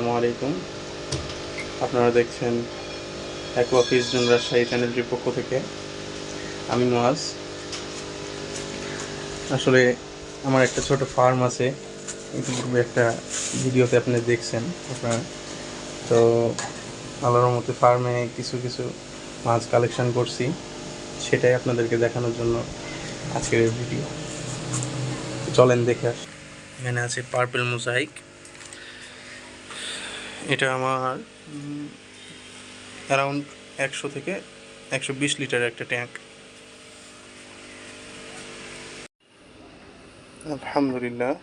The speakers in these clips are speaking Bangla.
আসসালামু আলাইকুম। আপনারা দেখছেন অ্যাকোয়াফিশ জোন রাজশাহী চ্যানেলটির পক্ষ থেকে আমি মুয়াজ। আসলে আমার একটা ছোট ফার্ম আছে, ইতিপূর্বে একটা ভিডিওতে আপনি দেখছেন আপনারা। তো আল্লাহর মতো ফার্মে কিছু কিছু মাছ কালেকশন করছি, সেটাই আপনাদেরকে দেখানোর জন্য আজকের এই ভিডিও। চলেন দেখে আসি। এখানে আছে পার্পল মোজাইক। এটা আমার অ্যারাউন্ড 100 থেকে 120 লিটার একটা ট্যাঙ্ক। আলহামদুলিল্লাহ,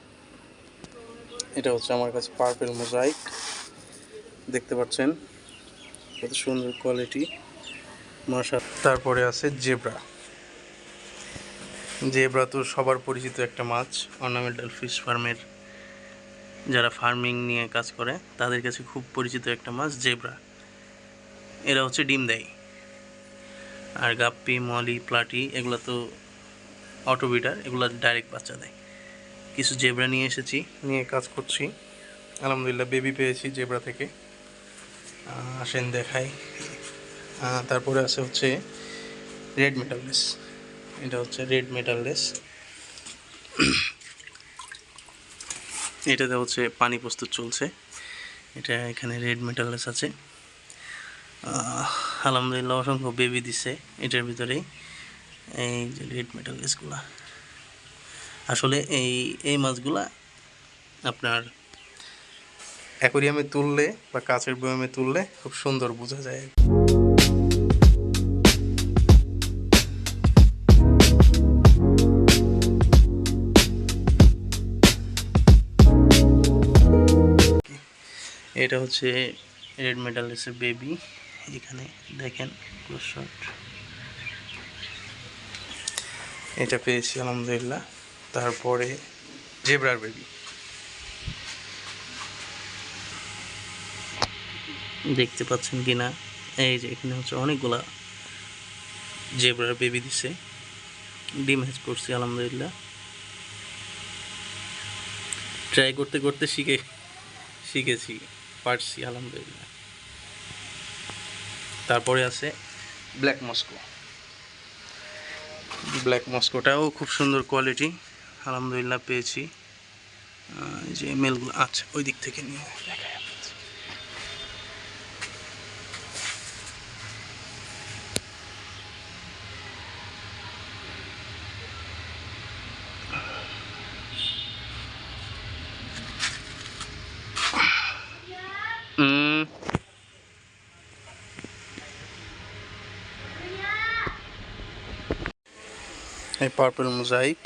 এটা হচ্ছে আমার কাছে পার্পল মোজাইক। দেখতে পাচ্ছেন কত সুন্দর কোয়ালিটি, মাশাআল্লাহ। তারপরে আছে জেব্রা। জেব্রা তো সবার পরিচিত একটা মাছ, অর্নামেন্টাল ফিশ ফার্মের যারা ফার্মিং নিয়ে কাজ করে তাদের কাছে খুব পরিচিত একটা মাছ জেব্রা। এরা হচ্ছে ডিম দেয়। আর গাপ্পি, মলি, প্লাটি এগুলো তো অটোবিটার, এগুলো ডাইরেক্ট বাচ্চা দেয়। কিছু জেব্রা নিয়ে এসেছি, নিয়ে কাজ করছি। আলহামদুলিল্লাহ বেবি পেয়েছি জেব্রা থেকে। আসেন দেখাই। তারপরে আছে হচ্ছে রেড মেটাললেস। এটা হচ্ছে রেড মেটাললেস। এটাতে হচ্ছে পানি প্রস্তুত চলছে। এটা এখানে রেড মেটাললেস আছে। আলহামদুলিল্লাহ অসংখ্য বেবি দিছে এটার ভিতরেই। এই যে রেড মেটাললেসগুলা, আসলে এই মাছগুলা আপনার অ্যাকোরিয়ামে তুললে বা কাচের বয়ামে তুললে খুব সুন্দর বোঝা যায়। এটা হচ্ছে রেড মেটাললেসের বেবি। এখানে দেখেন ক্লোজ শট। এটা পেয়েছি আলহামদুলিল্লাহ। তারপরে জেব্রার বেবি দেখতে পাচ্ছেন কিনা, এই যে এখানে হচ্ছে অনেকগুলা জেব্রার বেবি দিছে। ডিম হ্যাচ করছি আলহামদুলিল্লাহ। ট্রাই করতে করতে শিখেছি, পারছি আলহামদুলিল্লাহ। তারপরে আছে ব্ল্যাক মস্কো। ব্ল্যাক মস্কোটাও খুব সুন্দর কোয়ালিটি, আলহামদুলিল্লাহ পেয়েছি। এই যে মেলগুলো, আচ্ছা ওই দিক থেকে নিয়ে দেখায়। এই পার্পল মোজাইক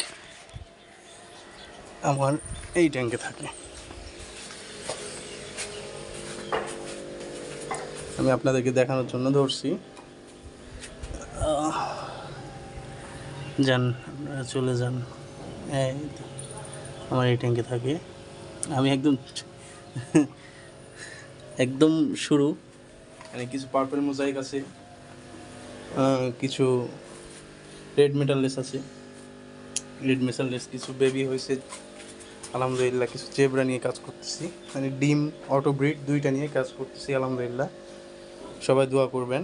আমার এই ট্যাঙ্কে থাকে। আমি আপনাদেরকে দেখানোর জন্য ধরছি। যান, আপনারা চলে যান। এই আমার এই ট্যাঙ্কে থাকে। আমি একদম শুরু, মানে কিছু পার্পল মোজাইক আছে, কিছু রেড মেটাললেস আছে। রেড মেটাললেস কিছু বেবি হয়েছে আলহামদুলিল্লাহ। কিছু জেব্রা নিয়ে কাজ করতেছি, মানে ডিম অটো ব্রিড দুইটা নিয়ে কাজ করতেছি আলহামদুলিল্লাহ। সবাই দোয়া করবেন।